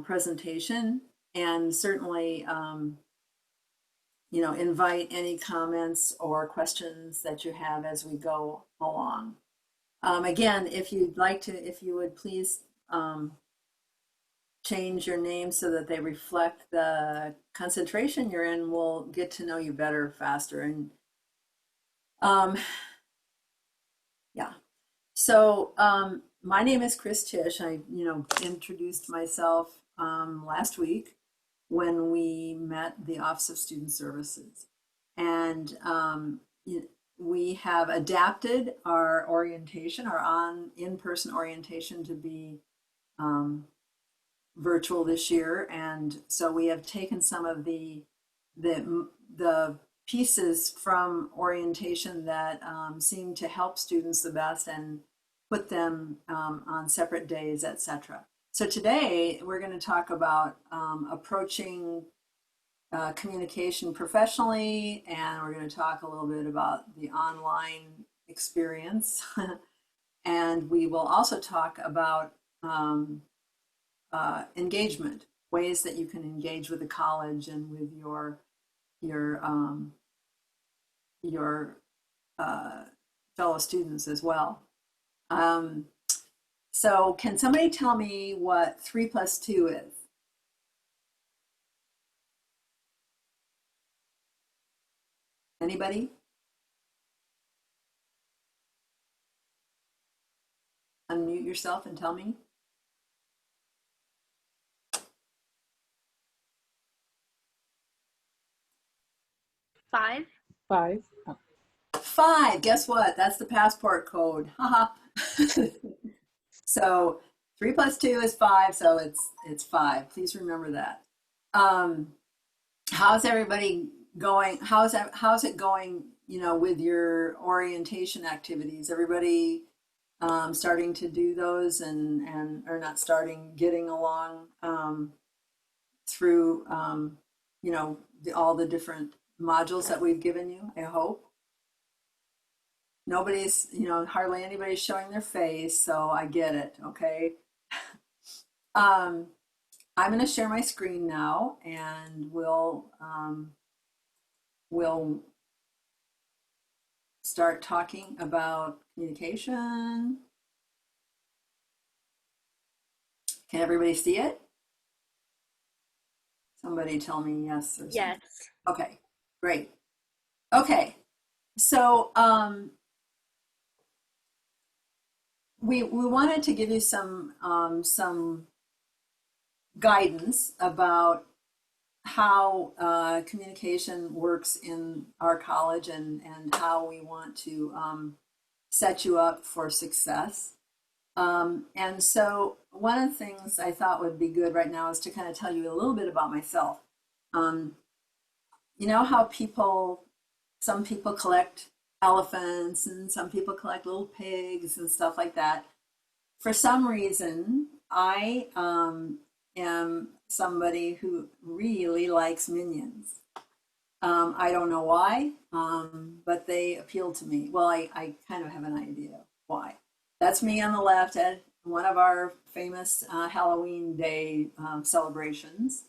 presentation, and certainly, invite any comments or questions that you have as we go along. Again, if you would please change your name so that they reflect the concentration you're in, we'll get to know you better faster. And yeah. So my name is Tisch. I, introduced myself last week when we met the Office of Student Services. And we have adapted our orientation, our in-person orientation, to be virtual this year. And so we have taken some of the pieces from orientation that seem to help students the best and put them on separate days, etc. So today we're going to talk about approaching communication professionally, and we're going to talk a little bit about the online experience. And we will also talk about engagement, ways that you can engage with the college and with your fellow students as well. So can somebody tell me what 3 + 2 is? Anybody? Unmute yourself and tell me. Five. 5. 5. Guess what? That's the passport code. Haha. So 3 + 2 is 5. So it's 5. Please remember that. How's everybody going? How's it going? With your orientation activities. Everybody starting to do those and or not starting, getting along through all the different modules that we've given you, I hope. Nobody's, hardly anybody's showing their face, so I get it, okay? I'm going to share my screen now, and we'll start talking about communication. Can everybody see it? Somebody tell me yes or something. Yes. Okay, great. Okay, so we wanted to give you some guidance about how communication works in our college and how we want to set you up for success. And so one of the things I thought would be good right now is to kind of tell you a little bit about myself. You know how some people collect elephants and some people collect little pigs and stuff like that. For some reason, I am somebody who really likes minions. I don't know why, but they appeal to me. Well, I kind of have an idea why. That's me on the left at one of our famous Halloween Day celebrations.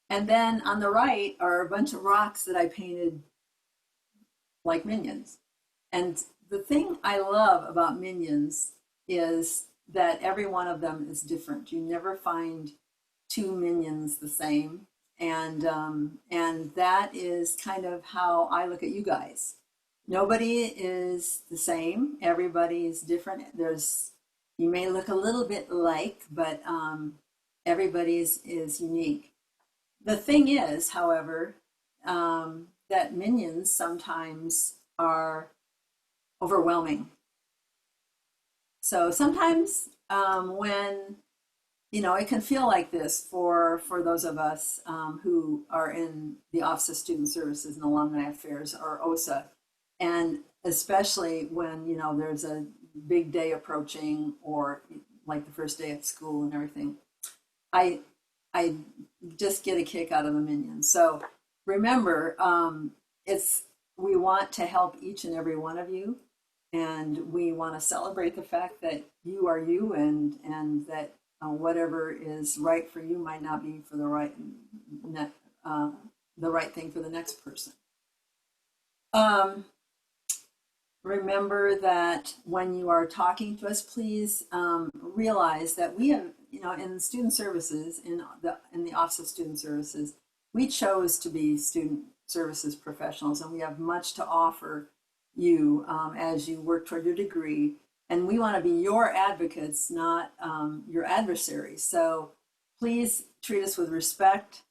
And then on the right are a bunch of rocks that I painted like minions. And the thing I love about minions is that every one of them is different. You never find 2 minions the same. And that is kind of how I look at you guys. Nobody is the same. Everybody is different. You may look a little bit alike, but everybody is unique. The thing is, however, that minions sometimes are overwhelming. So sometimes when, it can feel like this for those of us who are in the Office of Student Services and Alumni Affairs, or OSA, and especially when, there's a big day approaching, or like the first day of school and everything. I just get a kick out of the minions. So remember, we want to help each and every one of you, and we want to celebrate the fact that you are you, and that whatever is right for you might not be for uh, the right thing for the next person. Um, Remember that when you are talking to us, please realize that we have, in student services, in the Office of Student Services, we chose to be student services professionals, and we have much to offer you as you work toward your degree. And we want to be your advocates, not your adversaries. So please treat us with respect,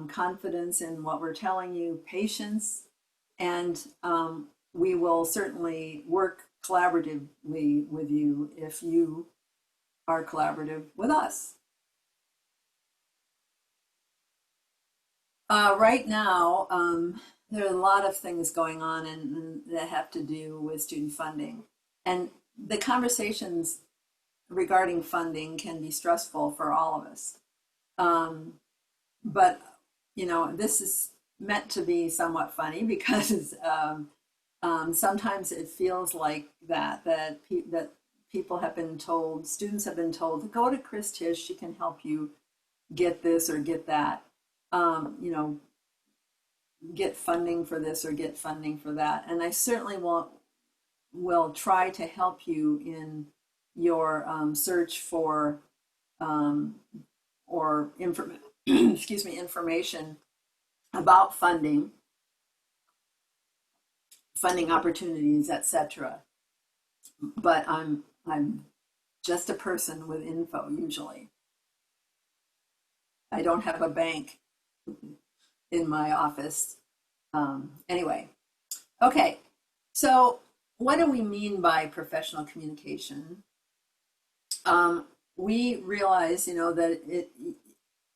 confidence in what we're telling you, patience, and we will certainly work collaboratively with you if you are collaborative with us. Right now, there are a lot of things going on and that have to do with student funding. And the conversations regarding funding can be stressful for all of us. Um, but, this is meant to be somewhat funny because sometimes it feels like that people have been told, students have been told, to go to Chris Tisch, she can help you get this or get that, get funding for this or get funding for that. And I certainly will try to help you in your search for or excuse me, information about funding opportunities, etc. But I'm just a person with info usually. I don't have a bank in my office. Anyway, okay. So what do we mean by professional communication? We realize, that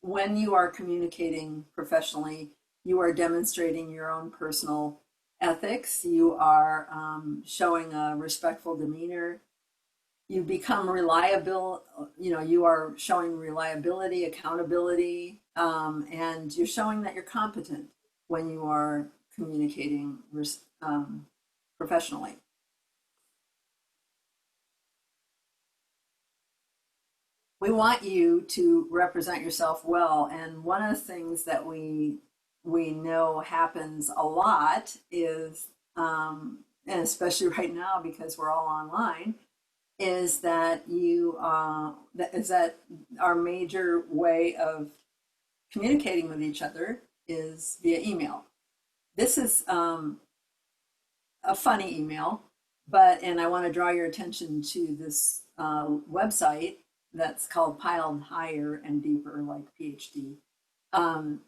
when you are communicating professionally, you are demonstrating your own personal ethics. You are showing a respectful demeanor. You become reliable. You are showing reliability, accountability, and you're showing that you're competent when you are communicating professionally. We want you to represent yourself well, and one of the things that we know happens a lot is, and especially right now because we're all online, is that that our major way of communicating with each other is via email. This is a funny email, and I want to draw your attention to this website that's called Piled Higher and Deeper, like PhD. Um,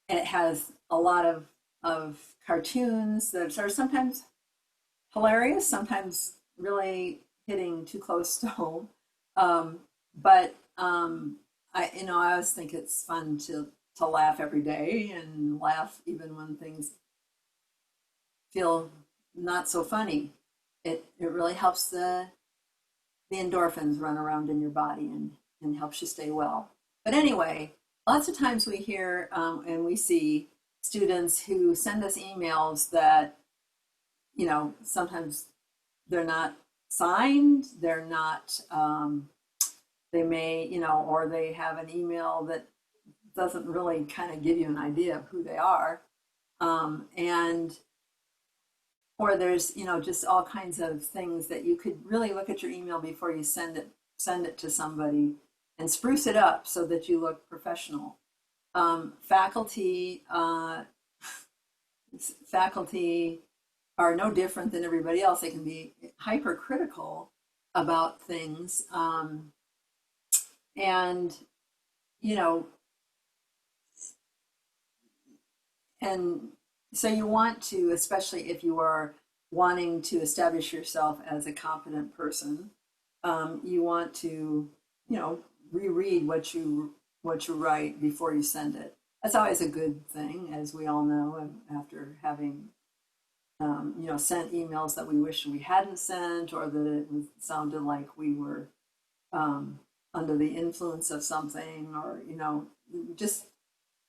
it has a lot of cartoons that are sometimes hilarious, sometimes really hitting too close to home. But I always think it's fun to laugh every day and laugh even when things feel not so funny. It really helps the endorphins run around in your body and helps you stay well. But anyway, lots of times we hear and we see students who send us emails that, sometimes they're not signed, they're not, they may, or they have an email that doesn't really kind of give you an idea of who they are. And or there's just all kinds of things that you could really look at your email before you send it to somebody and spruce it up so that you look professional. Faculty faculty are no different than everybody else. They can be hypercritical about things, and you know and so you want to, especially if you are wanting to establish yourself as a competent person, you want to, reread what you write before you send it. That's always a good thing, as we all know, after having sent emails that we wish we hadn't sent, or that it sounded like we were under the influence of something, or just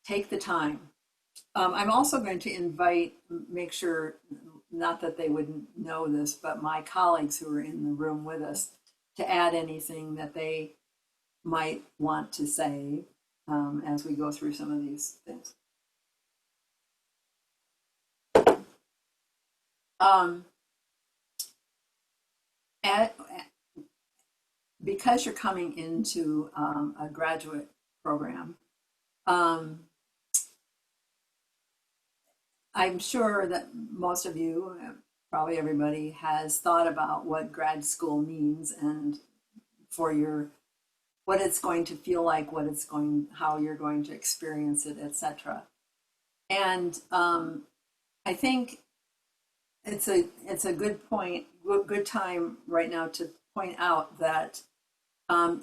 take the time. I'm also going to make sure, not that they wouldn't know this, but my colleagues who are in the room with us, to add anything that they might want to say as we go through some of these things. At, because you're coming into a graduate program, I'm sure that most of you, probably everybody, has thought about what grad school means and for your what it's going to feel like, how you're going to experience it, etc. And I think it's a good time right now to point out that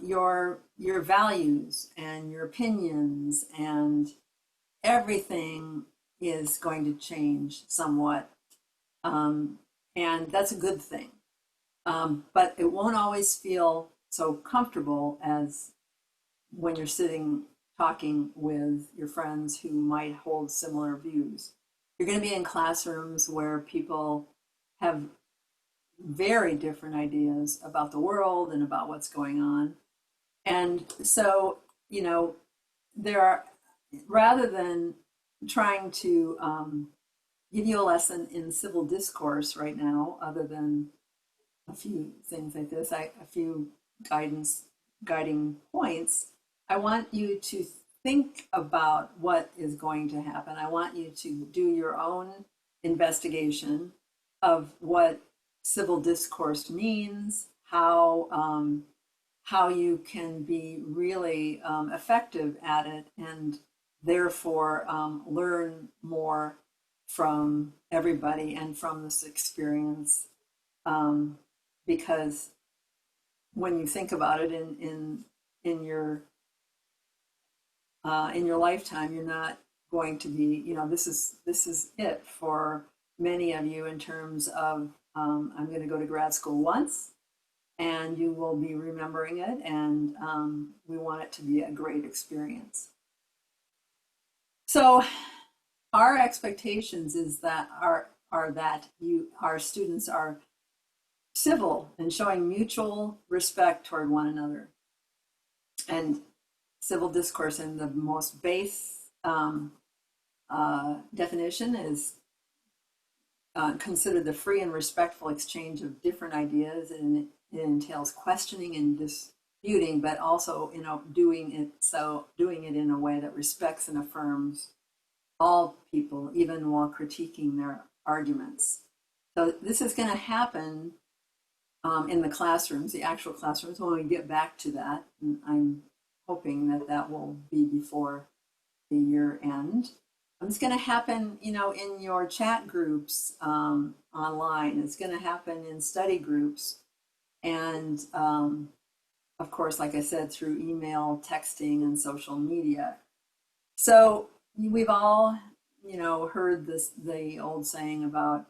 your values and your opinions and everything is going to change somewhat, and that's a good thing. But it won't always feel so comfortable as when you're sitting talking with your friends who might hold similar views. You're going to be in classrooms where people have very different ideas about the world and about what's going on. And so, there are, rather than trying to give you a lesson in civil discourse right now, other than a few things like this, a few guiding points, I want you to think about what is going to happen. I want you to do your own investigation of what civil discourse means, how you can be really effective at it, and therefore learn more from everybody and from this experience. Because when you think about it in your lifetime, you're not going to be, this is it for many of you in terms of I'm going to go to grad school once, and you will be remembering it, and we want it to be a great experience. So our expectations is that our students are civil and showing mutual respect toward one another. And civil discourse in the most base definition is considered the free and respectful exchange of different ideas, and it entails questioning and disputing, but also doing it in a way that respects and affirms all people, even while critiquing their arguments. So this is going to happen in the classrooms, the actual classrooms, when we get back to that. And I'm hoping that will be before the year end. It's going to happen, in your chat groups online. It's going to happen in study groups. And of course, like I said, through email, texting, and social media. So we've all, heard the old saying about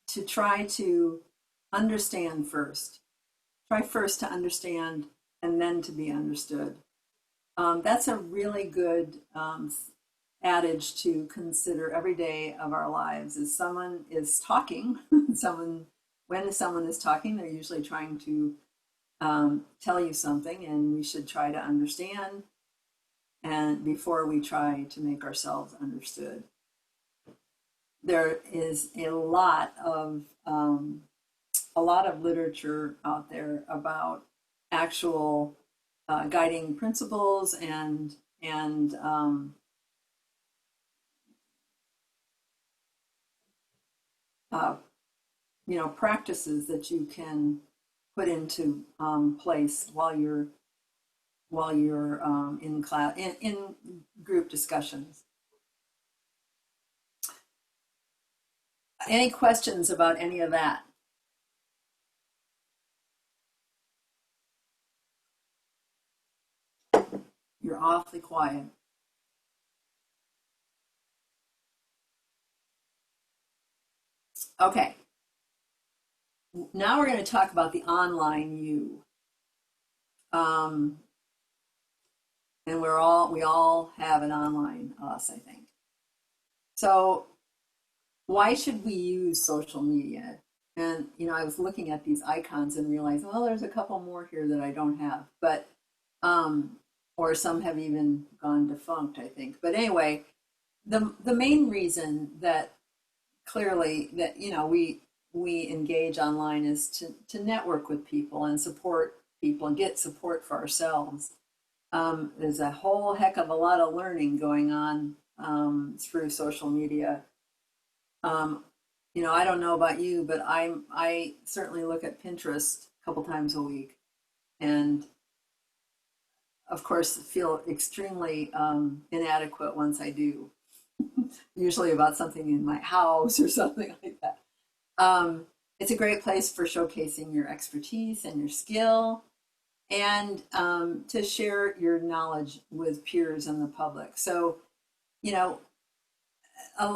to try to understand first. Try first to understand and then to be understood. That's a really good adage to consider every day of our lives. As someone is talking, when someone is talking, they're usually trying to tell you something, and we should try to understand, and before we try to make ourselves understood. There is a lot of literature out there about actual guiding principles and practices that you can put into place while you're in class, in group discussions. Any questions about any of that? You're awfully quiet. Okay. Now we're going to talk about the online you. And we all have an online us, I think. So why should we use social media? And, I was looking at these icons and realized, well, there's a couple more here that I don't have, but, or some have even gone defunct, I think. But anyway, the main reason that clearly that, we engage online is to network with people and support people and get support for ourselves. There's a whole heck of a lot of learning going on through social media. Um, I don't know about you, but I certainly look at Pinterest a couple times a week, and of course feel extremely inadequate once I do. Usually about something in my house or something like that. It's a great place for showcasing your expertise and your skill, and to share your knowledge with peers and the public. So, you know,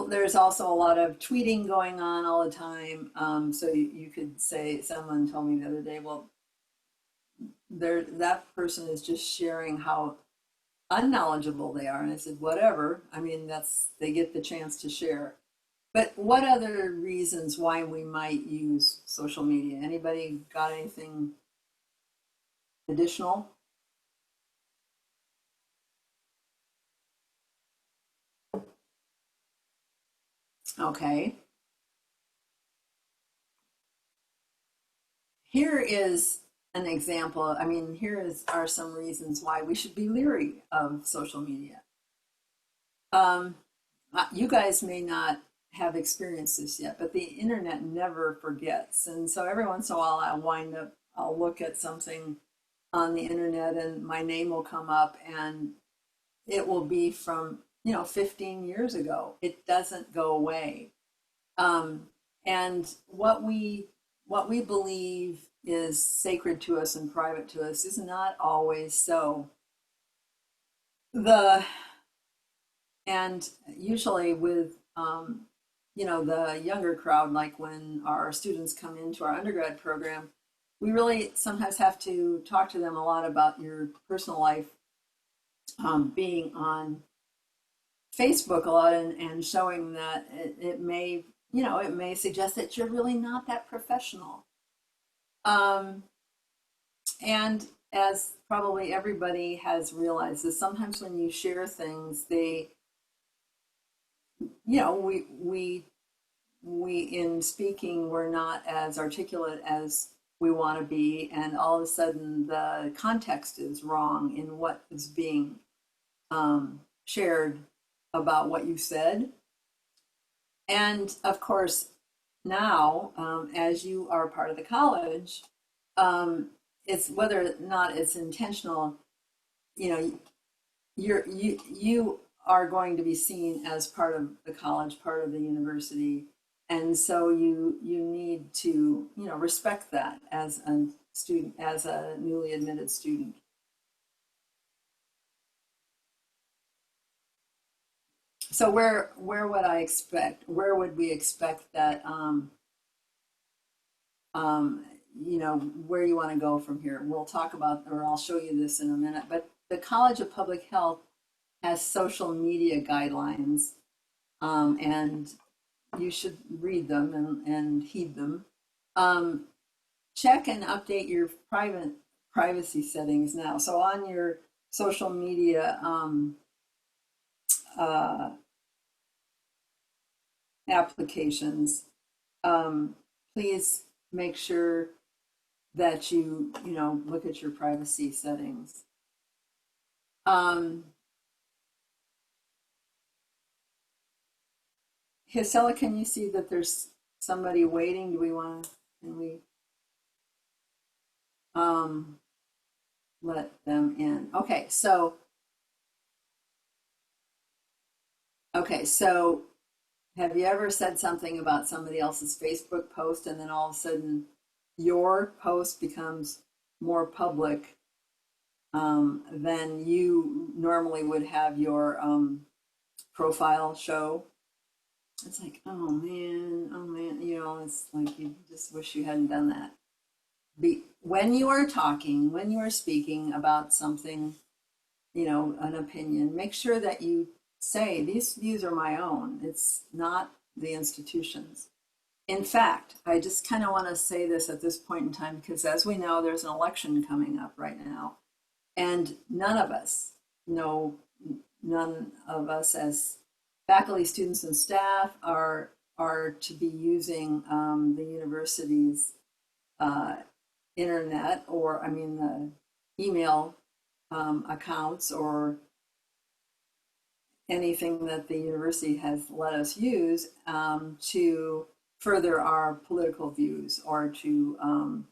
there's also a lot of tweeting going on all the time. So you could say, someone told me the other day, well, that person is just sharing how unknowledgeable they are. And I said, whatever. I mean, they get the chance to share. But what other reasons why we might use social media? Anybody got anything additional? Okay. Here is an example. I mean, are some reasons why we should be leery of social media. Um, you guys may not have experienced this yet, but the internet never forgets. And so every once in a while, I'll look at something on the internet and my name will come up and it will be from, 15 years ago. It doesn't go away. And what we believe is sacred to us and private to us is not always so. The and usually with the younger crowd, like when our students come into our undergrad program, we really sometimes have to talk to them a lot about your personal life, being on Facebook a lot, and showing that it may, it may suggest that you're really not that professional. Um, and as probably everybody has realized, is sometimes when you share things, we in speaking, we're not as articulate as we want to be, and all of a sudden the context is wrong in what is being shared about what you said. And of course, now, as you are part of the college, it's whether or not it's intentional, you know, you are going to be seen as part of the college, part of the university, and so you need to, respect that as a student, as a newly admitted student. So where would we expect that, where you want to go from here? We'll talk about, or I'll show you this in a minute, but the College of Public Health has social media guidelines, and you should read them and heed them. Um, Check and update your privacy settings now. So on your social media uh, applications, please make sure that you look at your privacy settings. Hisela, can you see that there's somebody waiting? Can we um, let them in? Okay, so have you ever said something about somebody else's Facebook post and then all of a sudden your post becomes more public than you normally would have your profile show? It's like, oh man, it's like you just wish you hadn't done that. When you are talking, when you are speaking about something, an opinion, make sure that you say these views are my own. It's not the institution's. In fact, I just kind of want to say this at this point in time because, as we know, there's an election coming up right now, and none of us know, none of us as faculty, students, and staff are to be using the university's uh, internet, or I mean the email accounts, or anything that the university has let us use to further our political views or to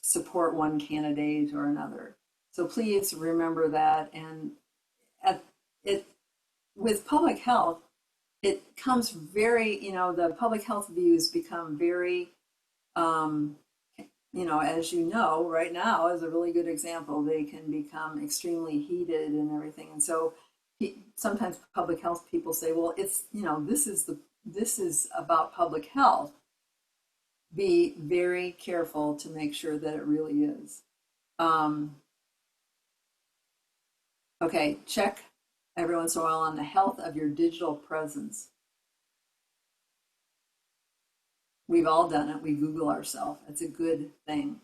support one candidate or another. So please remember that. And at it with public health, it comes very, the public health views become very, um, as you know, right now is a really good example. They can become extremely heated and everything. And so sometimes public health people say, well, it's, this is about public health. Be very careful to make sure that it really is. Um, okay, check every once in a while on the health of your digital presence. We've all done it. We Google ourselves. It's a good thing.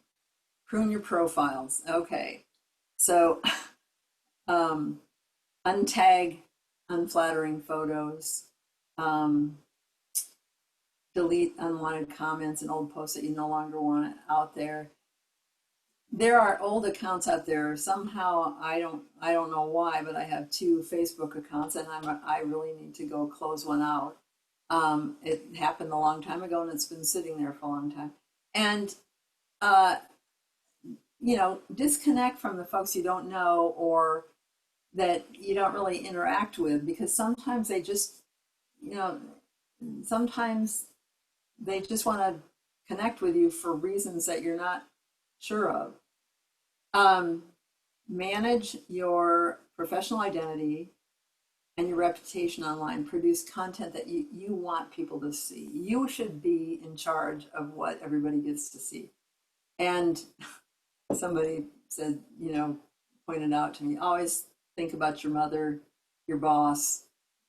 Prune your profiles. Okay. So um, untag unflattering photos. Um, delete unwanted comments and old posts that you no longer want out there. There are old accounts out there. Somehow I don't know why, but I have two Facebook accounts, and I really need to go close one out. It happened a long time ago, and it's been sitting there for a long time. And uh, disconnect from the folks you don't know or that you don't really interact with, because sometimes they just, you know, sometimes they just want to connect with you for reasons that you're not sure of. Um, Manage your professional identity and your reputation online. Produce content that you want people to see. You should be in charge of what everybody gets to see. And somebody said, pointed out to me, always think about your mother, your boss,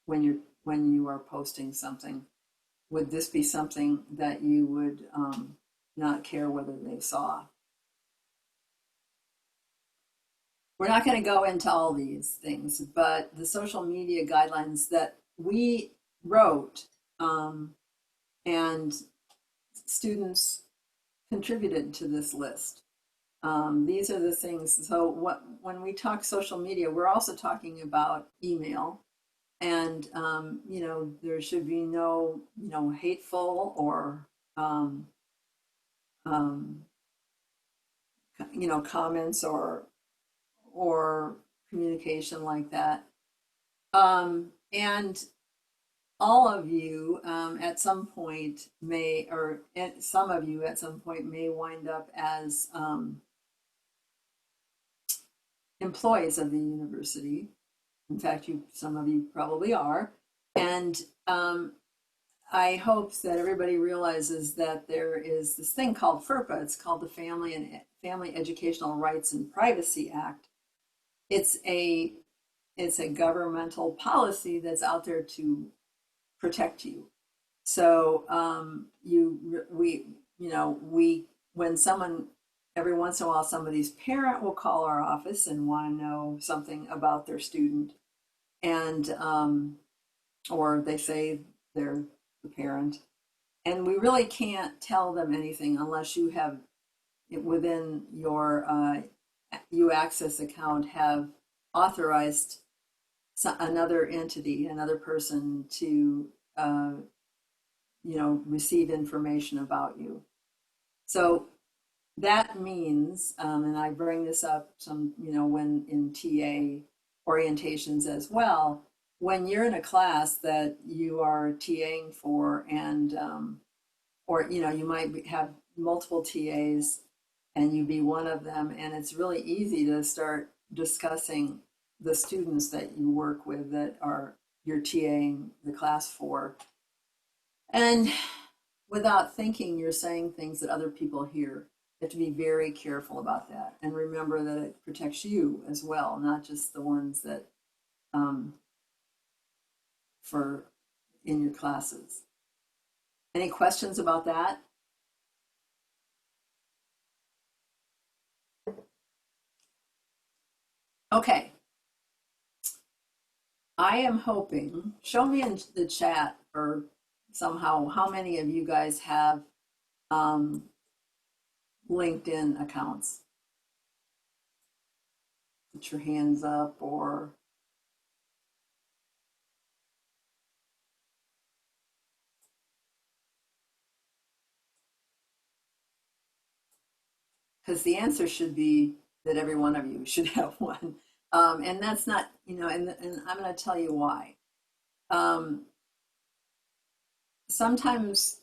when you are posting something. Would this be something that you would not care whether they saw? We're not going to go into all these things, but the social media guidelines that we wrote, and students contributed to this list. These are the things. So when we talk social media, we're also talking about email, and there should be no hateful or um, comments or communication like that. And all of you at some point may, or some of you at some point may wind up as employees of the university. In fact, some of you probably are. And I hope that everybody realizes that there is this thing called FERPA. It's called the Family Educational Rights and Privacy Act. It's a governmental policy that's out there to protect you. So when someone, every once in a while, somebody's parent will call our office and want to know something about their student, and or they say they're the parent, and we really can't tell them anything unless you have within your UAccess account have authorized another entity, another person to receive information about you. So that means, and I bring this up when in TA orientations as well, when you're in a class that you are TAing for, and or you might have multiple TAs and you be one of them, and it's really easy to start discussing the students that you work with that are you're TAing the class for, and without thinking you're saying things that other people hear. You have to be very careful about that, and remember that it protects you as well, not just the ones that for in your classes. Any questions about that? Okay, I am hoping, show me in the chat or somehow how many of you guys have um, LinkedIn accounts. Put your hands up or because the answer should be that every one of you should have one. And that's not, and I'm going to tell you why. Um, sometimes,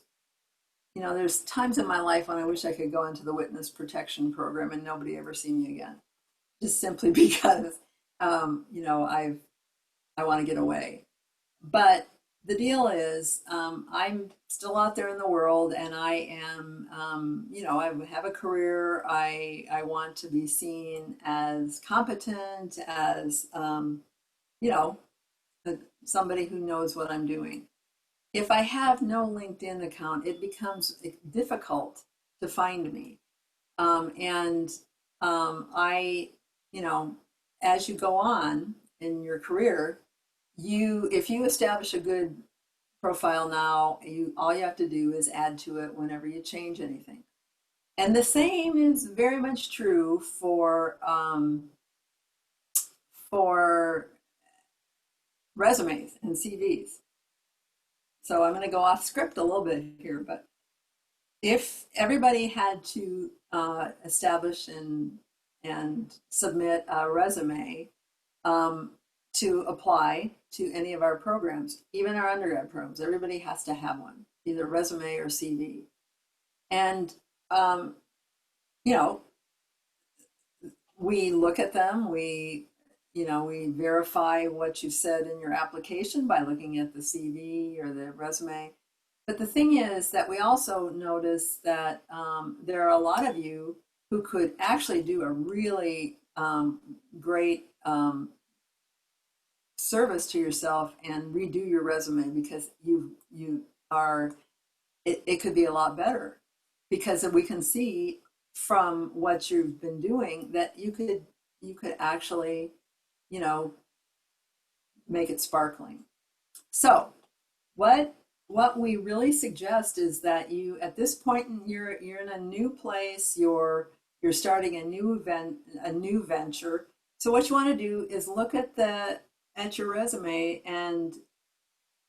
there's times in my life when I wish I could go into the witness protection program and nobody ever see me again, just simply because, I want to get away. But the deal is, I'm still out there in the world, and I am, I have a career. I want to be seen as competent, as you know, somebody who knows what I'm doing. If I have no LinkedIn account, it becomes difficult to find me. And I, you know, as you go on in your career, if you establish a good profile now, all you have to do is add to it whenever you change anything. And the same is very much true for resumes and CVs. So I'm going to go off script a little bit here, but if everybody had to establish and submit a resume um, to apply to any of our programs, even our undergrad programs, everybody has to have one, either resume or CV. And, um, you know, we look at them, we verify what you said in your application by looking at the CV or the resume. But the thing is that we also notice that there are a lot of you who could actually do a really great service to yourself and redo your resume because you are it could be a lot better because we can see from what you've been doing that you could actually you know make it sparkling. So what we really suggest is that you at this point you're in a new place, you're starting a new event, a new venture. So what you want to do is look at your resume and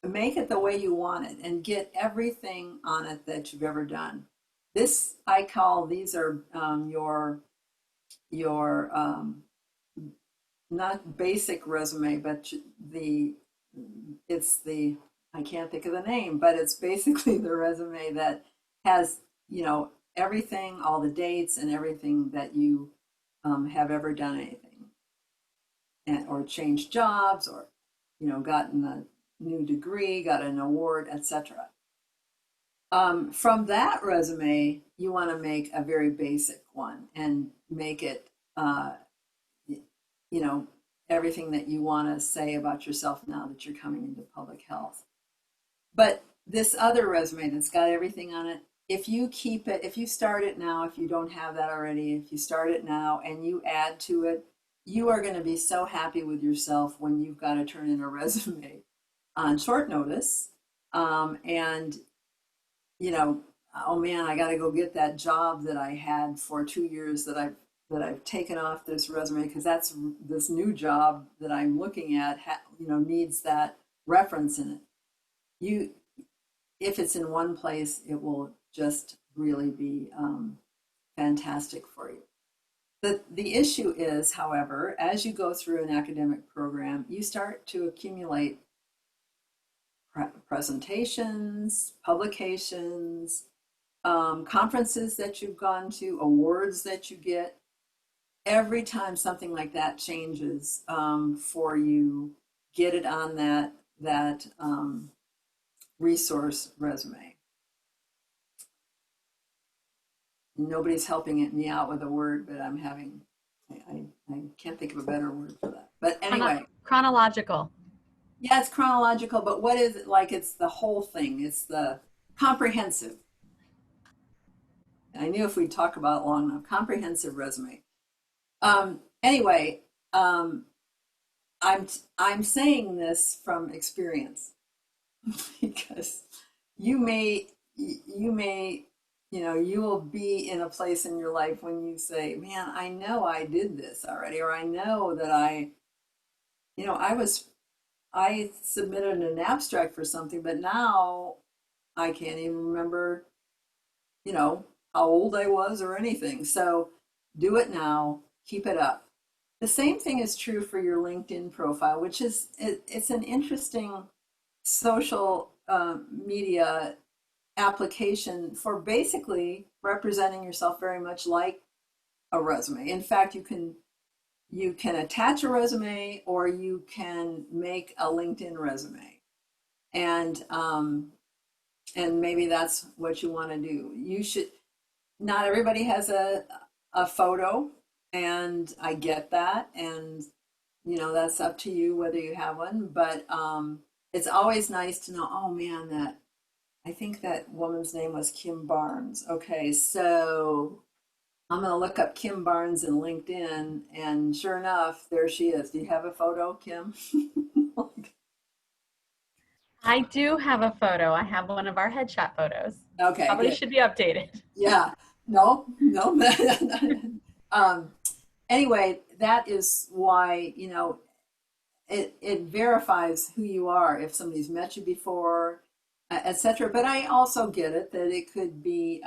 make it the way you want it and get everything on it that you've ever done. This I call these are your not basic resume, but it's the I can't think of the name, but it's basically the resume that has everything, all the dates and everything that you have ever done anything, or changed jobs, or gotten a new degree, got an award, etc. From that resume, you want to make a very basic one and make it, you know, everything that you want to say about yourself now that you're coming into public health. But this other resume that's got everything on it, if you keep it, if you start it now, if you don't have that already, if you start it now and you add to it, you are going to be so happy with yourself when you've got to turn in a resume on short notice. And oh man, I got to go get that job that I had for 2 years that I've taken off this resume because that's this new job that I'm looking at, needs that reference in it. You, if it's in one place, it will just really be fantastic for you. The issue is, however, as you go through an academic program, you start to accumulate presentations, publications, conferences that you've gone to, awards that you get. Every time something like that changes for you, get it on that resource resume. Nobody's helping me out with a word, but I can't think of a better word for that. But anyway, Chronological. yeah, it's chronological, but what is it like? It's the whole thing. It's the comprehensive. I knew if we'd talk about it long enough, comprehensive resume. Anyway, um, I'm saying this from experience because you may you may you will be in a place in your life when you say, man, I know I did this already, or I know that I submitted an abstract for something, but now I can't even remember, you know, how old I was or anything. So do it now, keep it up. The same thing is true for your LinkedIn profile, which is it's an interesting social media application for basically representing yourself very much like a resume. In fact, you can attach a resume or you can make a LinkedIn resume, and maybe that's what you want to do. You should. Not everybody has a photo, and I get that, and that's up to you whether you have one. But it's always nice to know. Oh man, that I think that woman's name was Kim Barnes. Okay, so I'm going to look up Kim Barnes in LinkedIn, and sure enough, there she is. Do you have a photo, Kim? I do have a photo. I have one of our headshot photos. Okay, Probably good. should be updated. Yeah. No, no. um, anyway, that is why, it verifies who you are if somebody's met you before, etc. But I also get it that it could be,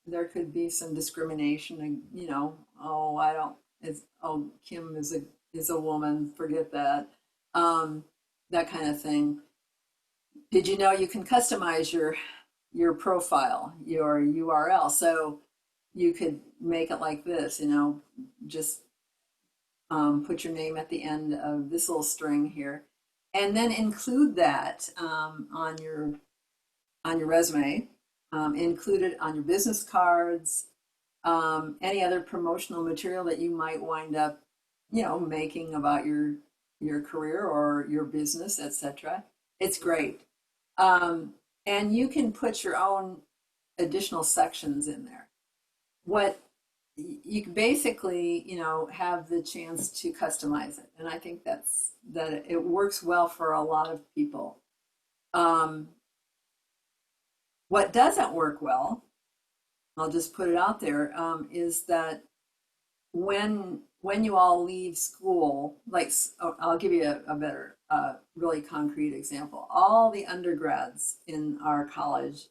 there could be some discrimination, and oh, I don't, Kim is a woman, forget that, um, that kind of thing. Did you know you can customize your profile, your URL? So you could make it like this, just put your name at the end of this little string here, and then include that on your resume, include it on your business cards, any other promotional material that you might wind up, making about your career or your business, etc. It's great, um, and you can put your own additional sections in there. What you basically, have the chance to customize it, and I think that it works well for a lot of people. Um, what doesn't work well, I'll just put it out there, is that when you all leave school, like I'll give you a better, really concrete example. All the undergrads in our college,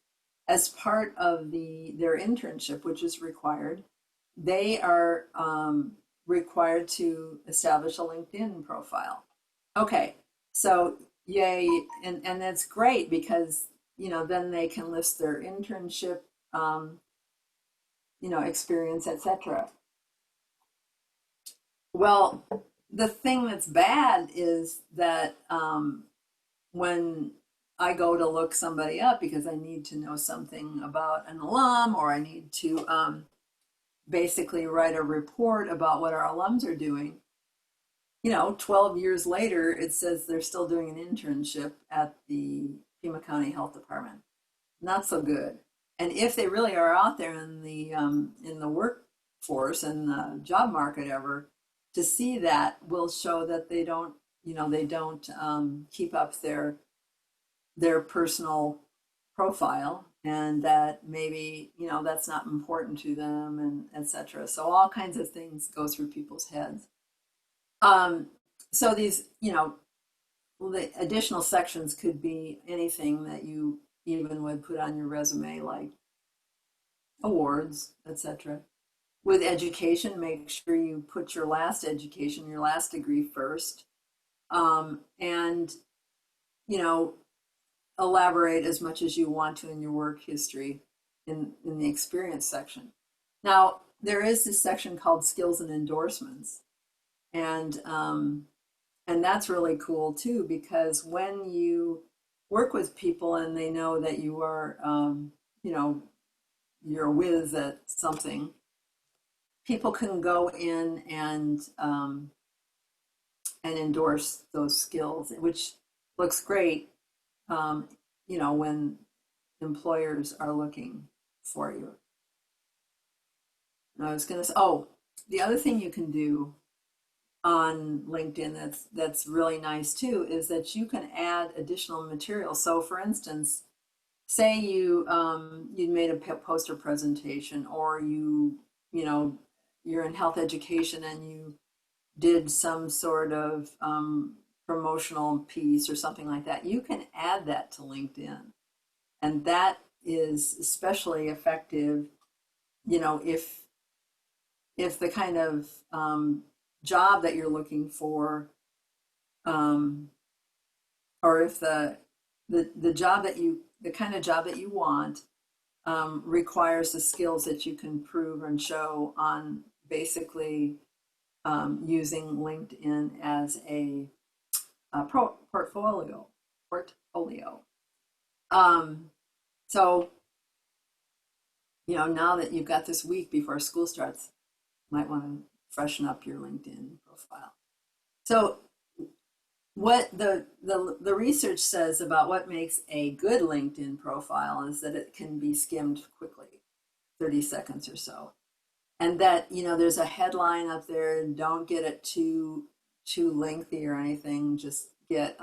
as part of their internship, which is required, they are required to establish a LinkedIn profile. Okay, so yay, and that's great because then they can list their internship, um, experience, etc. Well, the thing that's bad is that when I go to look somebody up because I need to know something about an alum, or I need to basically write a report about what our alums are doing, 12 years later, it says they're still doing an internship at the Pima County Health Department. Not so good. And if they really are out there in the workforce and the job market ever, to see that will show that they don't keep up their personal profile, and that maybe that's not important to them, and etc. So all kinds of things go through people's heads. um, so these the additional sections could be anything that you even would put on your resume, like awards, etc. With education, make sure you put your last education, your last degree first, and you know elaborate as much as you want to in your work history in the experience section. Now, there is this section called skills and endorsements, and that's really cool too, because when you work with people and they know that you are, you know, you're a whiz at something, people can go in and endorse those skills, which looks great, um, when employers are looking for you. And I was going to say, oh, the other thing you can do on LinkedIn that's really nice too is that you can add additional material. So, for instance, say you made a poster presentation, or you're in health education and you did some sort of promotional piece or something like that. You can add that to LinkedIn, and that is especially effective. If the kind of job that you're looking for, um, or if the job the kind of job that you want requires the skills that you can prove and show on basically using LinkedIn as a portfolio. Um, so, now that you've got this week before school starts, you might want to freshen up your LinkedIn profile. So, what the research says about what makes a good LinkedIn profile is that it can be skimmed quickly, 30 seconds or so. And that, there's a headline up there, and don't get it too lengthy or anything. Just get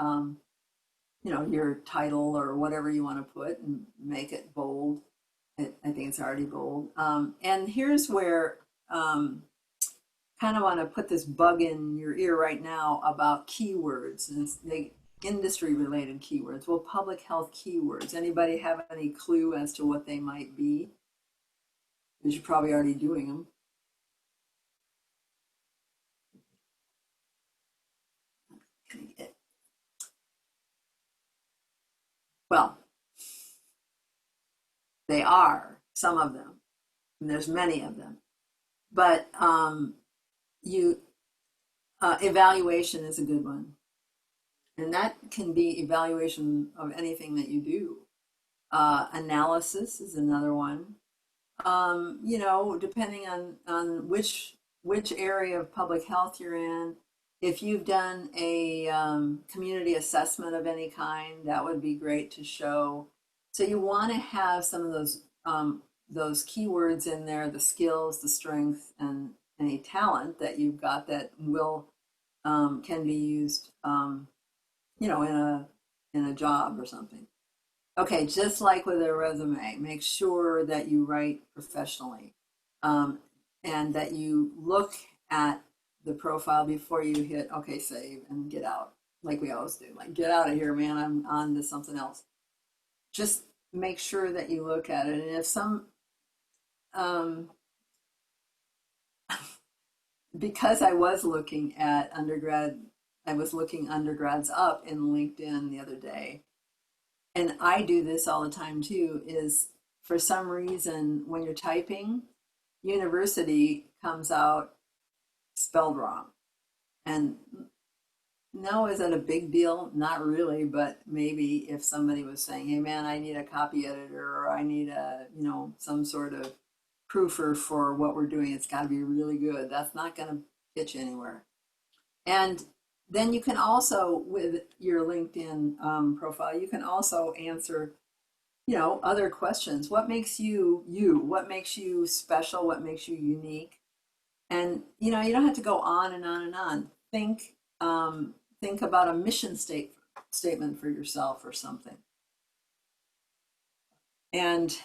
your title or whatever you want to put and make it bold. I think it's already bold. And here's where kind of want to put this bug in your ear right now about keywords, and the industry related keywords. Well, public health keywords. Anybody have any clue as to what they might be? Because you're probably already doing them. Well, they are, some of them, and there's many of them. But you evaluation is a good one, and that can be evaluation of anything that you do. Analysis is another one. Depending on which area of public health you're in. If you've done a community assessment of any kind, that would be great to show. So you want to have some of those keywords in there, the skills, the strength, and any talent that you've got that will can be used, in a job or something. Okay, just like with a resume, make sure that you write professionally, um, and that you look at the profile before you hit okay, save, and get out, like we always do. Like, get out of here, man, I'm on to something else. Just make sure that you look at it. And if um, because I was looking at I was looking undergrads up in LinkedIn the other day, and I do this all the time too, is for some reason when you're typing, university comes out spelled wrong. And no, is that a big deal? Not really, but maybe if somebody was saying, hey man, I need a copy editor, or I need some sort of proofer for what we're doing, it's got to be really good. That's not going to get you anywhere. And then you can also, with your LinkedIn profile, you can also answer, other questions. What makes you you? What makes you special? What makes you unique? And you don't have to go on and on and on. Think about a mission statement for yourself or something, and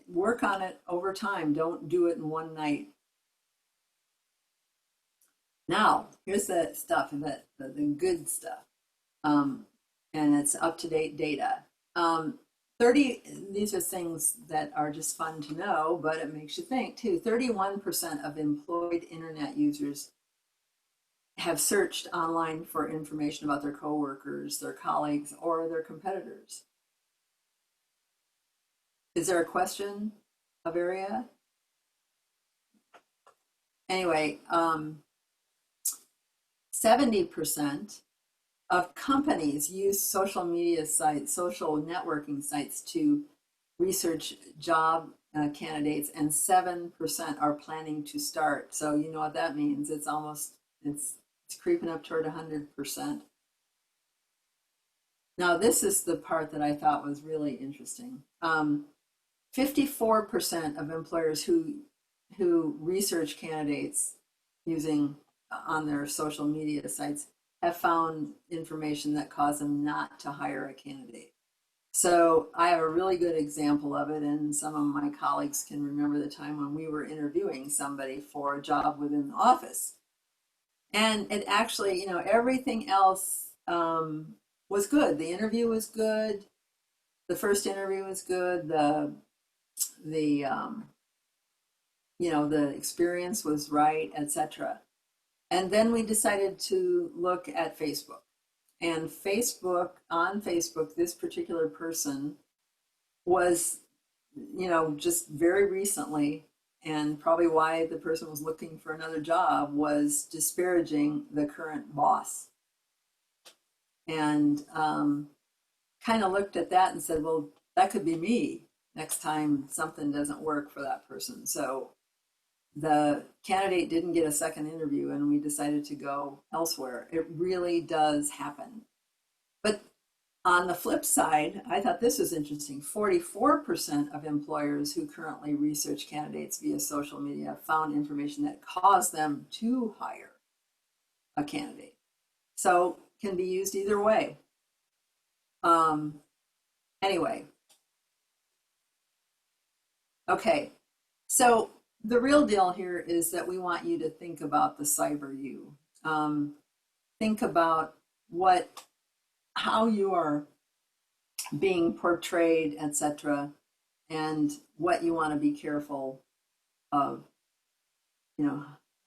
work on it over time. Don't do it in one night. Now, here's the stuff, the good stuff, and it's up to date data. 30, these are things that are just fun to know, but it makes you think too. 31% of employed internet users have searched online for information about their coworkers, their colleagues, or their competitors. Is there a question of area? Anyway, 70% of companies use social media sites, social networking sites to research job candidates, and 7% are planning to start. So you know what that means. It's creeping up toward 100%. Now, this is the part that I thought was really interesting. 54% of employers who research candidates using on their social media sites have found information that caused them not to hire a candidate. So I have a really good example of it, and some of my colleagues can remember the time when we were interviewing somebody for a job within the office. And it actually, everything else was good. The interview was good. The first interview was good. The experience was right, etc. And then we decided to look at Facebook. And on Facebook, this particular person was, just very recently, and probably why the person was looking for another job, was disparaging the current boss. And kind of looked at that and said, well, that could be me next time something doesn't work for that person. So the candidate didn't get a second interview and we decided to go elsewhere. It really does happen. But on the flip side, I thought this was interesting. 44% of employers who currently research candidates via social media found information that caused them to hire a candidate. So can be used either way. Anyway, okay. So the real deal here is that we want you to think about the cyber you. Think about how you are being portrayed, etc., and what you want to be careful of.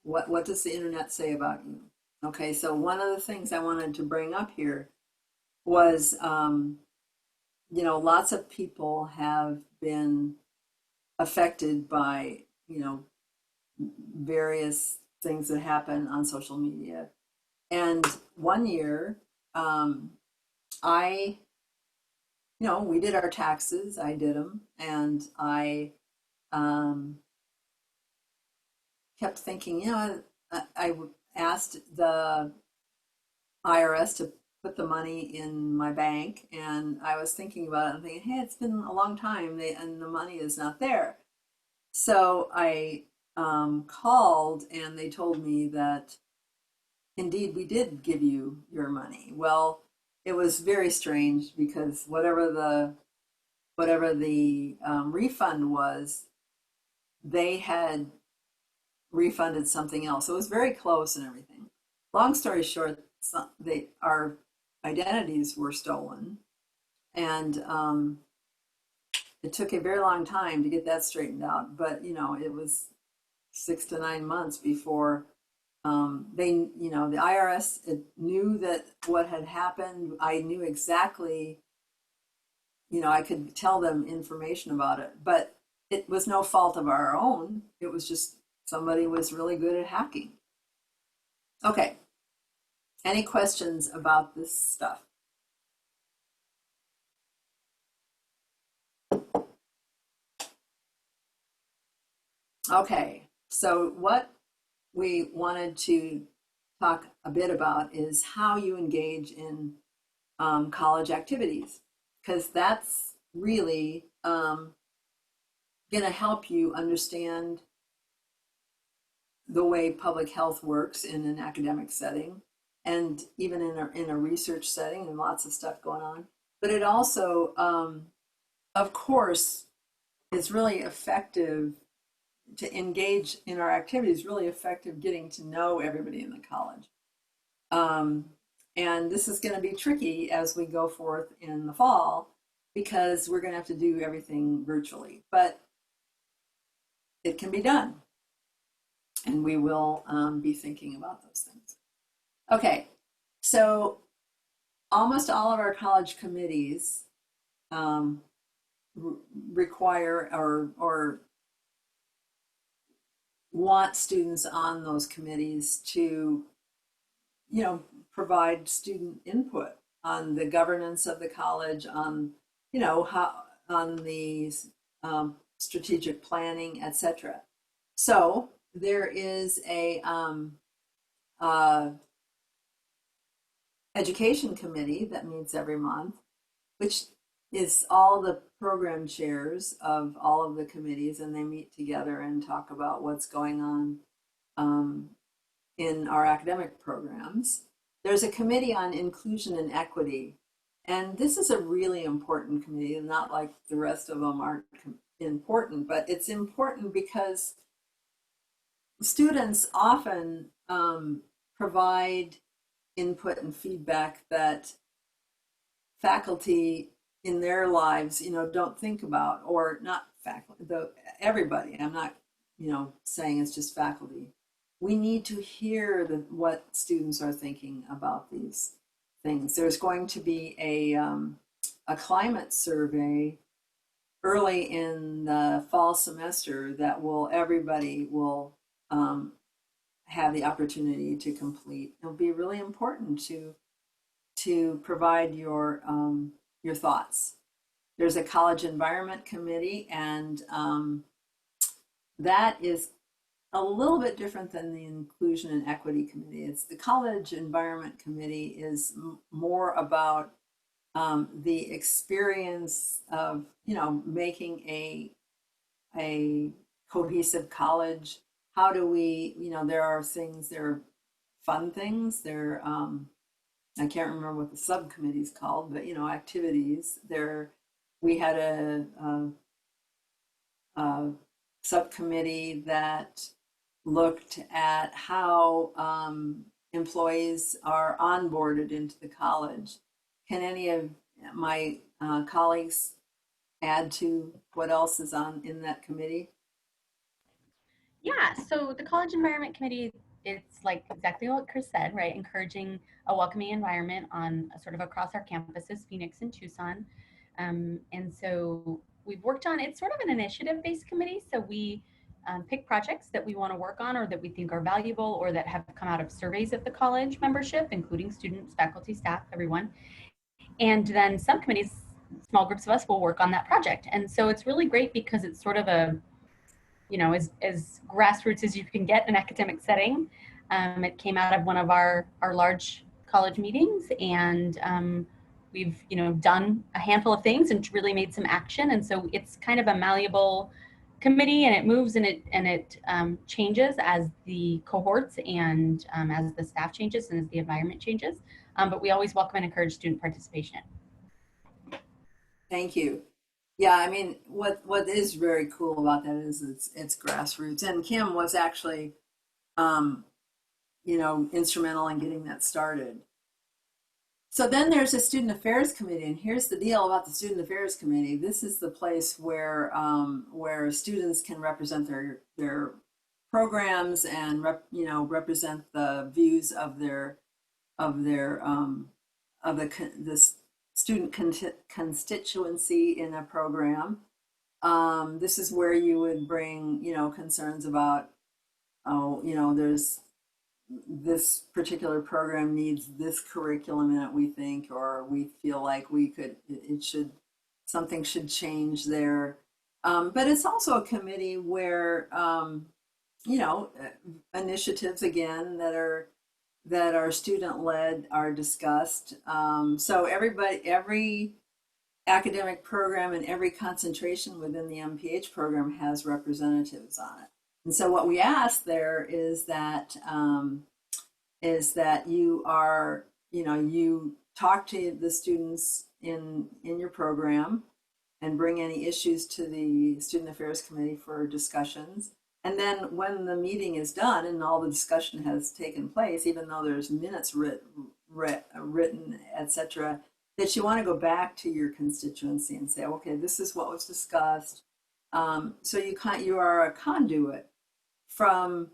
What does the internet say about you? Okay, so one of the things I wanted to bring up here was, lots of people have been affected by, various things that happen on social media. And one year, we did our taxes. I did them, and I kept thinking, I asked the IRS to put the money in my bank, and I was thinking about it and thinking, hey, it's been a long time, and the money is not there. So I called, and they told me that indeed we did give you your money. Well, it was very strange because whatever the refund was, they had refunded something else. So it was very close and everything. Long story short, our identities were stolen, and it took a very long time to get that straightened out. But it was 6 to 9 months before the IRS knew that what had happened. I knew exactly, I could tell them information about it, but it was no fault of our own. It was just somebody was really good at hacking. Okay. Any questions about this stuff? Okay. So what we wanted to talk a bit about is how you engage in college activities, because that's really going to help you understand the way public health works in an academic setting, and even in a research setting, and lots of stuff going on. But it also, of course, is really effective to engage in our activities, really effective getting to know everybody in the college. And this is going to be tricky as we go forth in the fall, because we're going to have to do everything virtually, but it can be done. And we will be thinking about those things. Okay, so almost all of our college committees require or want students on those committees to, provide student input on the governance of the college, on, on the strategic planning, etc. So there is a education committee that meets every month, which is all the program chairs of all of the committees, and they meet together and talk about what's going on um, in our academic programs. There's a committee on inclusion and equity, and this is a really important committee, and not like the rest of them aren't important, but it's important because students often provide input and feedback that faculty in their lives, don't think about, or not faculty, though everybody. I'm not, saying it's just faculty. We need to hear what students are thinking about these things. There's going to be a climate survey early in the fall semester that everybody will have the opportunity to complete. It'll be really important to provide your thoughts. There's a college environment committee, and that is a little bit different than the inclusion and equity committee. It's the college environment committee is more about the experience of making a cohesive college. How do we, there are fun things, I can't remember what the subcommittee is called, but activities. We had a subcommittee that looked at how employees are onboarded into the college. Can any of my colleagues add to what else is on in that committee? Yeah, so the College Environment Committee, it's like exactly what Chris said, right? Encouraging a welcoming environment on sort of across our campuses, Phoenix and Tucson. And so we've worked on, it's sort of an initiative-based committee. So we pick projects that we want to work on or that we think are valuable or that have come out of surveys of the college membership, including students, faculty, staff, everyone. And then subcommittees, small groups of us will work on that project. And so it's really great because it's sort of as grassroots as you can get in an academic setting. It came out of one of our large college meetings, and we've done a handful of things and really made some action. And so it's kind of a malleable committee, and it moves and it changes as the cohorts and as the staff changes and as the environment changes. But we always welcome and encourage student participation. Thank you. Yeah, I mean, what is very cool about that is it's grassroots, and Kim was actually, um, instrumental in getting that started. So then there's a student affairs committee, and here's the deal about the student affairs committee. This is the place where students can represent their programs and represent the views of their of the student constituency in a program. This is where you would bring concerns about, oh, there's this particular program needs this curriculum in it, we think, or we feel like something should change there. But it's also a committee where you know initiatives again that are student led are discussed. So every academic program and every concentration within the MPH program has representatives on it. And so what we ask there is that you talk to the students in your program and bring any issues to the student affairs committee for discussions. And then when the meeting is done and all the discussion has taken place, even though there's minutes written, etc., that you want to go back to your constituency and say, okay, this is what was discussed. So you are a conduit from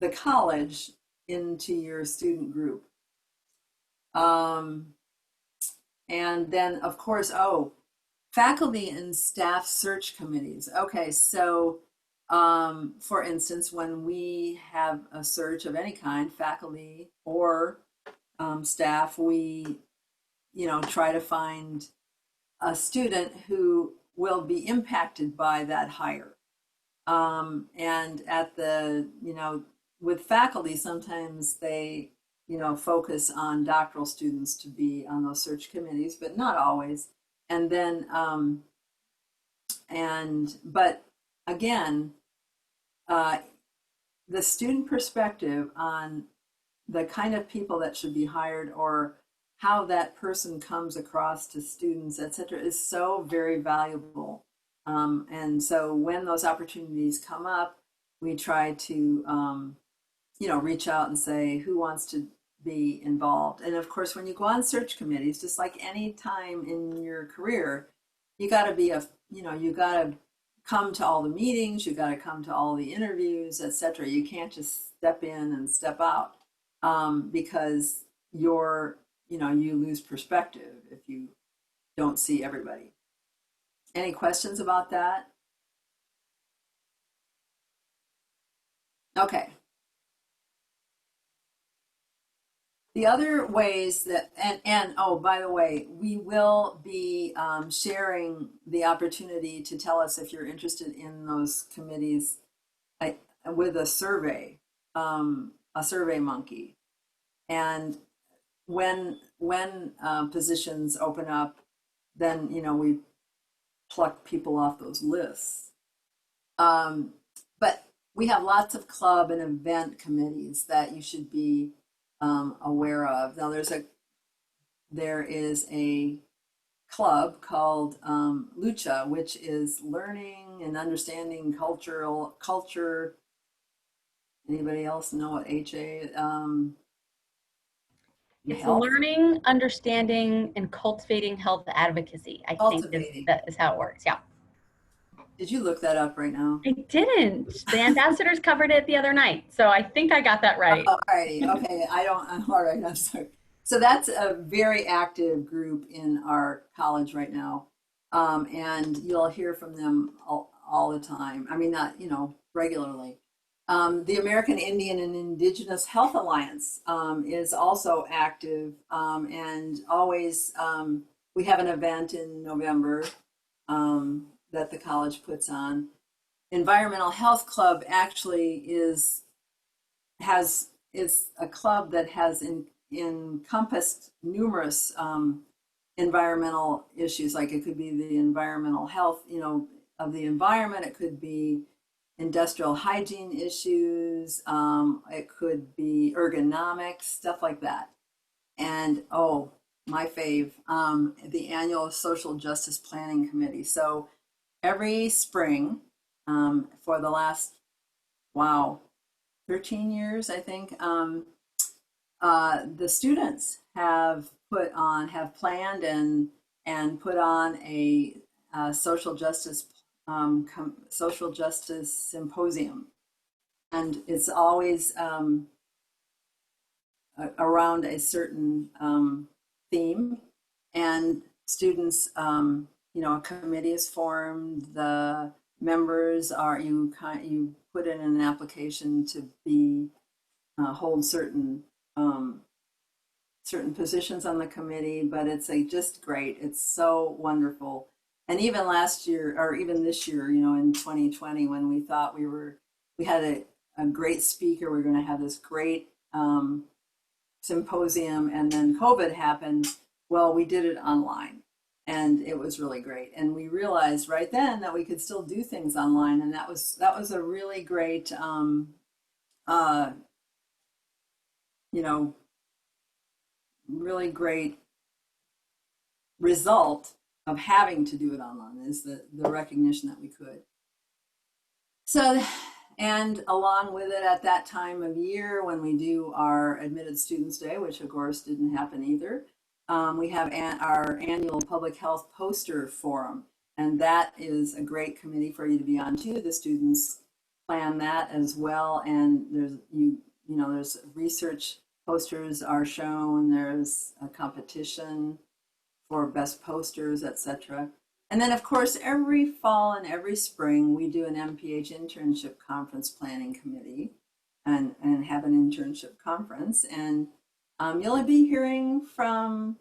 the college into your student group. And then, of course, faculty and staff search committees. Okay, so for instance, when we have a search of any kind, faculty or staff, we try to find a student who will be impacted by that hire. And with faculty, sometimes they focus on doctoral students to be on those search committees, but not always. And then, but again, uh, the student perspective on the kind of people that should be hired or how that person comes across to students, et cetera, is so very valuable. And so when those opportunities come up, we try to, reach out and say, who wants to be involved? And of course, when you go on search committees, just like any time in your career, you got to be you got to come to all the meetings, you got to come to all the interviews, et cetera. You can't just step in and step out because you lose perspective if you don't see everybody. Any questions about that? Okay. The other ways that, and oh, by the way, we will be sharing the opportunity to tell us if you're interested in those committees with a survey monkey. And when positions open up, then we pluck people off those lists. But we have lots of club and event committees that you should be aware of. Now there is a club called Lucha, which is learning and understanding culture. Anybody else know what HA? It's Health? learning, understanding, and cultivating health advocacy, I think Cultivating. that is how it works. Yeah. Did you look that up right now? I didn't. The ambassadors covered it the other night, so I think I got that right. Oh, all righty. Okay. All right. I'm sorry. So that's a very active group in our college right now. And you'll hear from them all the time. I mean, not, regularly. The American Indian and Indigenous Health Alliance is also active and always, we have an event in November that the college puts on. Environmental Health Club actually is a club that has encompassed numerous environmental issues. Like it could be the environmental health, of the environment. It could be industrial hygiene issues. It could be ergonomics, stuff like that. And oh, my fave, the annual Social Justice Planning Committee. So every spring for the last, wow, 13 years, I think, the students have planned and put on a social justice symposium, and it's always around a certain theme, and students, a committee is formed. The members you put in an application to be hold certain positions on the committee, but it's just great. It's so wonderful. And even last year, or even this year, in 2020, when we thought we had a great speaker, we are going to have this great symposium, and then COVID happened. Well, we did it online, and it was really great. And we realized right then that we could still do things online, and that was a really great, really great result of having to do it online, is the recognition that we could. So, and along with it, at that time of year when we do our Admitted Students Day, which of course didn't happen either, we have our annual Public Health Poster Forum, and that is a great committee for you to be on too. The students plan that as well, and there's research posters are shown. There's a competition for best posters, etc. And then, of course, every fall and every spring, we do an MPH internship conference planning committee and have an internship conference. And you'll be hearing from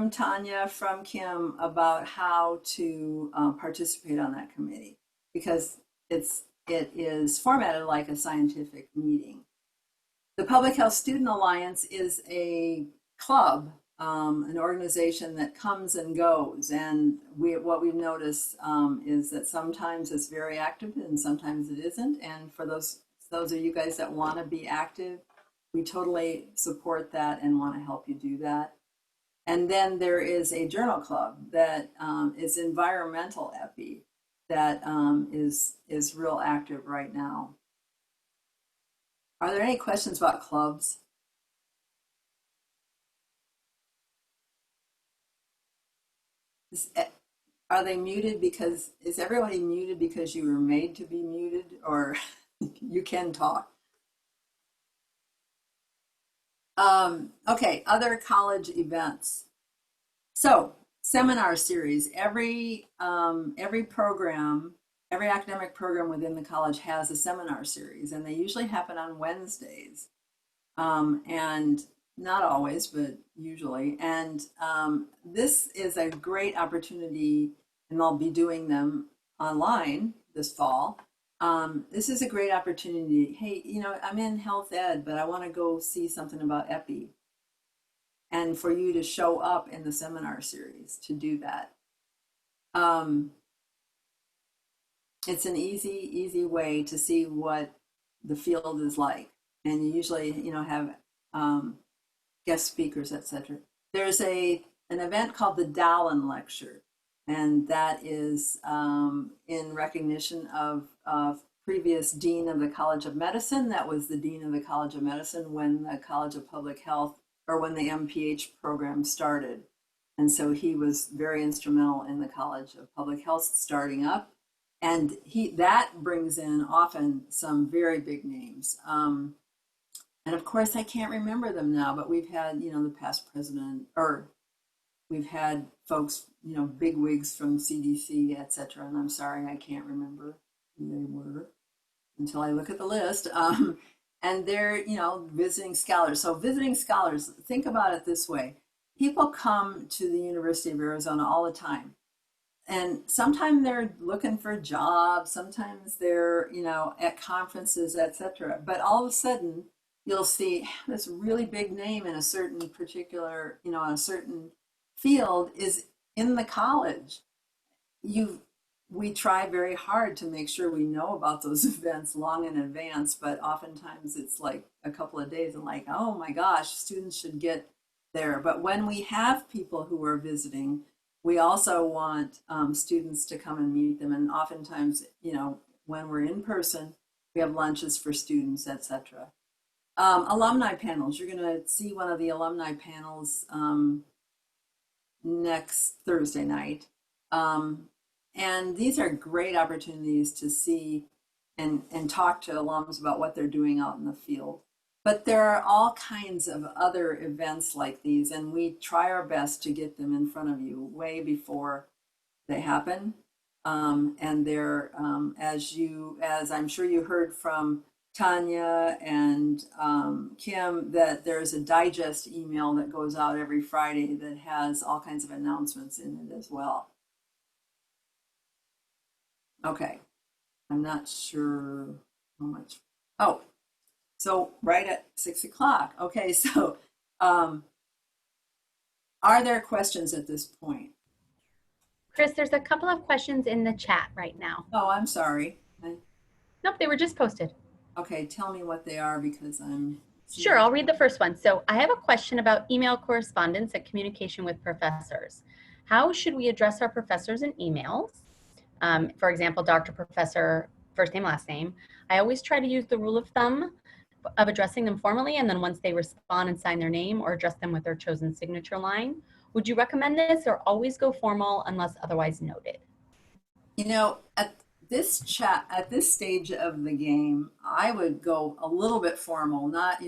Tanya, from Kim, about how to participate on that committee, because it is formatted like a scientific meeting. The Public Health Student Alliance is a club, an organization that comes and goes. And what we've noticed is that sometimes it's very active and sometimes it isn't. And for those of you guys that want to be active, we totally support that and want to help you do that. And then there is a journal club that is environmental epi that is real active right now. Are there any questions about clubs? Is, are they muted because, is everybody muted because you were made to be muted, or you can talk? Okay, other college events. So seminar series, every program, every academic program within the college has a seminar series, and they usually happen on Wednesdays. And not always, but usually. And this is a great opportunity, and I'll be doing them online this fall. This is a great opportunity. Hey, I'm in health ed, but I want to go see something about epi, and for you to show up in the seminar series to do that. It's an easy way to see what the field is like, and you usually have guest speakers, etc. There's an event called the Dallin Lecture, and that is in recognition of previous dean of the College of Medicine. That was the dean of the College of Medicine when the College of Public Health, or when the MPH program started. And so he was very instrumental in the College of Public Health starting up. And that brings in often some very big names. And of course, I can't remember them now, but we've had, the past president, or we've had folks, big wigs from CDC, et cetera. And I'm sorry, I can't remember who they were until I look at the list. And they're, visiting scholars. So visiting scholars, think about it this way. People come to the University of Arizona all the time. And sometimes they're looking for jobs, sometimes they're, at conferences, et cetera. But all of a sudden, you'll see this really big name in a certain particular, in a certain field is in the college. We try very hard to make sure we know about those events long in advance, but oftentimes it's like a couple of days and like, oh my gosh, students should get there. But when we have people who are visiting, we also want students to come and meet them. And oftentimes, when we're in person, we have lunches for students, etc. Alumni panels. You're going to see one of the alumni panels next Thursday night. And these are great opportunities to see and talk to alums about what they're doing out in the field. But there are all kinds of other events like these, and we try our best to get them in front of you way before they happen. And they're, as I'm sure you heard from Tanya and Kim, that there's a digest email that goes out every Friday that has all kinds of announcements in it as well. Okay, I'm not sure how much. Oh, so right at 6 o'clock. Okay, so are there questions at this point? Chris, there's a couple of questions in the chat right now. Oh, I'm sorry. Nope, they were just posted. Okay, tell me what they are because I'm... Sure, I'll read the first one. So I have a question about email correspondence and communication with professors. How should we address our professors in emails? For example, Dr. Professor, first name, last name. I always try to use the rule of thumb of addressing them formally, and then once they respond and sign their name, or address them with their chosen signature line. Would you recommend this, or always go formal unless otherwise noted? At this stage of the game, I would go a little bit formal, not,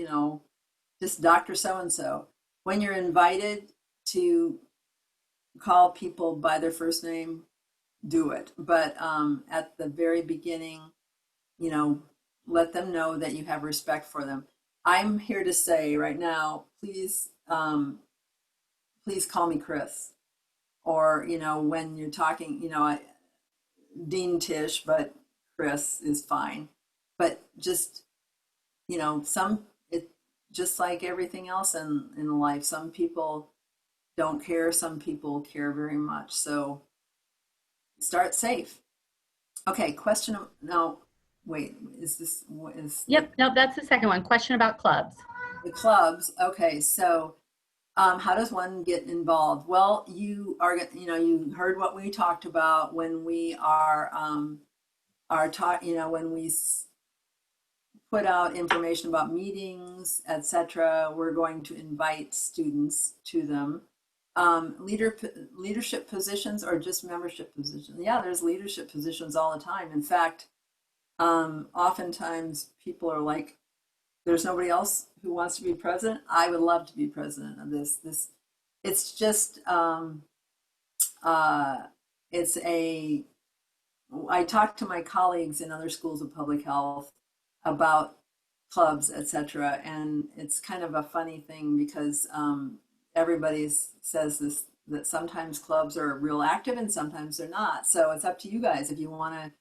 just Dr. So-and-so. When you're invited to call people by their first name, do it. But at the very beginning, let them know that you have respect for them. I'm here to say right now, please call me Chris. Or, when you're talking, Dean Tisch, but Chris is fine. But just, just like everything else in life. Some people don't care, some people care very much. So start safe. Okay, question now. Wait, is this what is the Yep, no, that's the second one. Question about clubs. clubs? Okay, so how does one get involved? Well, you are, you heard what we talked about when we are taught, when we put out information about meetings, etc. We're going to invite students to them. Leadership positions or just membership positions? Yeah, there's leadership positions all the time. In fact, oftentimes people are like, "There's nobody else who wants to be president. I would love to be president of this." It's just, uh, it's a. I talk to my colleagues in other schools of public health about clubs, etc. And it's kind of a funny thing because everybody says this, that sometimes clubs are real active and sometimes they're not. So it's up to you guys if you want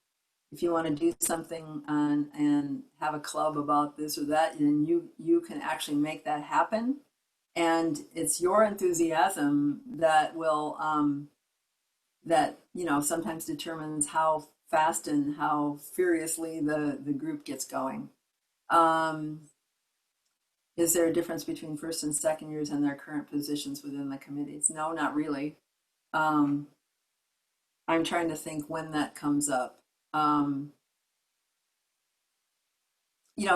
to do something and have a club about this or that, then you can actually make that happen. And it's your enthusiasm that will that sometimes determines how fast and how furiously the group gets going. Um, is there a difference between first and second years and their current positions within the committees? No, not really. Um, I'm trying to think when that comes up. Um,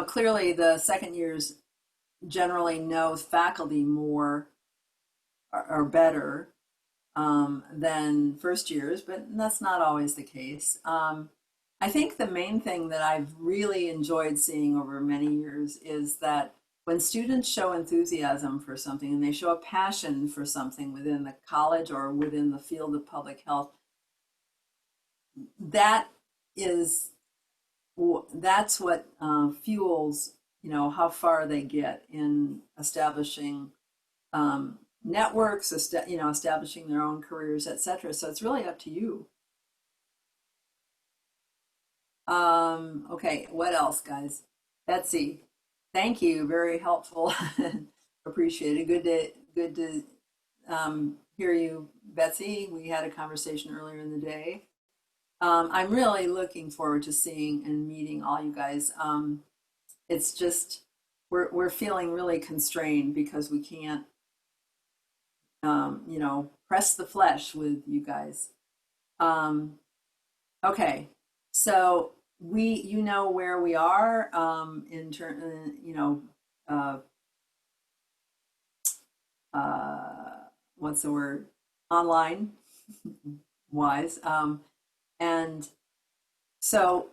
Clearly the second years generally know faculty more or better than first years, but that's not always the case. I think the main thing that I've really enjoyed seeing over many years is that when students show enthusiasm for something and they show a passion for something within the college or within the field of public health, that is that's what fuels how far they get in establishing networks, establishing their own careers, etc. So it's really up to you. Okay, what else, guys? Betsy, thank you. Very helpful. Appreciate it. Good to hear you, Betsy. We had a conversation earlier in the day. I'm really looking forward to seeing and meeting all you guys. It's just we're feeling really constrained because we can't press the flesh with you guys. Um, okay, so you know where we are in turn, uh, what's the word? Online wise. And so,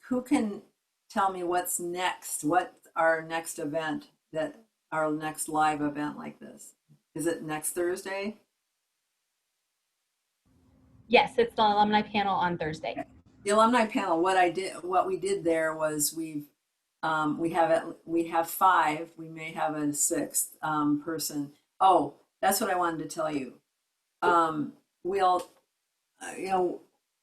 who can tell me what's next? What our next event our next live event like this? Is it next Thursday? Yes, it's the alumni panel on Thursday. The alumni panel, what we did there was we have five, we may have a sixth person. Oh, that's what I wanted to tell you. We'll, you know,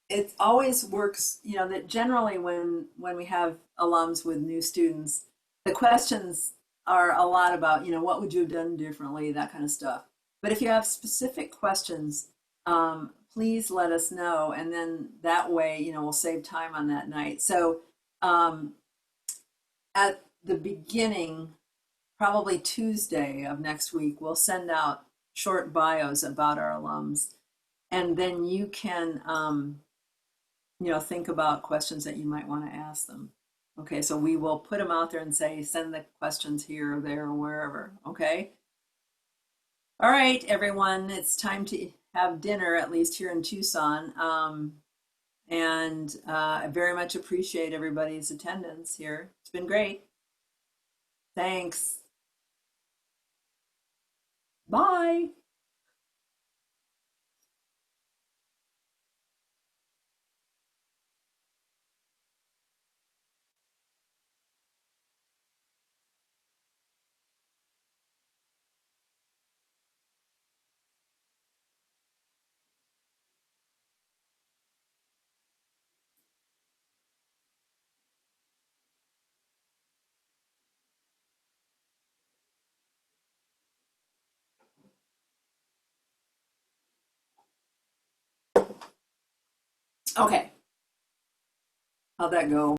it always works, that generally when we have alums with new students, the questions are a lot about, what would you have done differently, that kind of stuff. But if you have specific questions, please let us know. And then that way, we'll save time on that night. So um, at the beginning, probably Tuesday of next week, we'll send out short bios about our alums. And then you can, think about questions that you might want to ask them. Okay, so we will put them out there and say, send the questions here or there or wherever. Okay. All right, everyone, it's time to have dinner, at least here in Tucson. And I very much appreciate everybody's attendance here. It's been great. Thanks. Bye. Okay, how'd that go?